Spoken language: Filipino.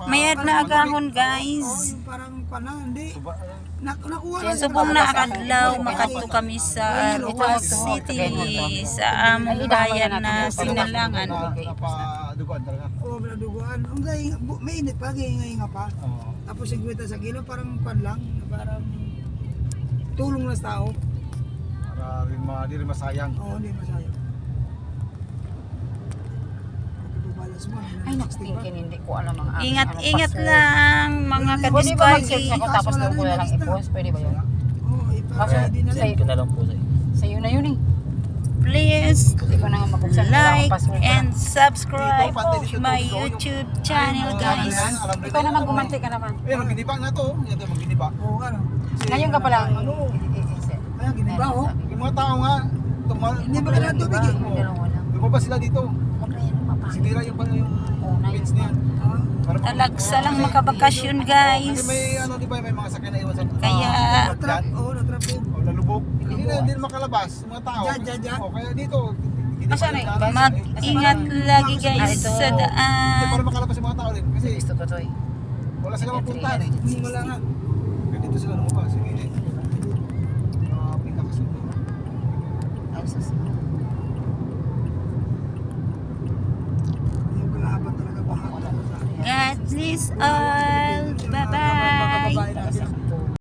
Mayad na agahon guys. Yung parang pana, hindi. Nakuha na Subong na akadlaw makadto kami sa Roa City sa among bayan na Sinalangan. Napaduguan talaga. Oo, duguan. May init pa, hinga pa. Tapos 50 sa kilo, parang pan lang. Parang tulong na sa tao. Para di rin masayang. Oo, hindi masayang. Ay, nakutingkin, hindi ko alam ang aking Ingat lang mga Pwede ba mag-send kadiskay. ako tapos doon ko na lang i-post? Pwede ba yun? Oo, Kaso, hindi na sa'yo na lang po sa'yo. sa'yo na yun eh. Please Hindi ko na nga mabuksan. Wala akong like password pa. and subscribe my YouTube channel guys. Ikaw naman gumanti ka naman. Eh, maginiba na to. Yan tayo maginiba. Oo, ano. Ngayon ka pala. Ayan, giniba, oh. Yung mga tao nga, Hindi ba kailangan tubig eh? Dalawa lang. lumabas sila dito. Ayan, mapahal. Sinira yung pins niya. Talagsa lang makabakasyon guys. Kasi may ano, di ba, may mga sakyan na iwan sa Kaya Natrap, oo, natrap yun. o lalubog. Hindi na makalabas yung mga tao. Diyan. O kaya dito. Asan na yun? mag-ingat lagi guys sa Hindi daan. para makalabas yung mga tao rin. Kasi Gusto ko to eh. wala silang mapuntahan eh. Wala nga. Kaya dito sila lumabas. Sige. Pinakasunod. Ay, sus. Yung kalahaban talaga baha. God bless all.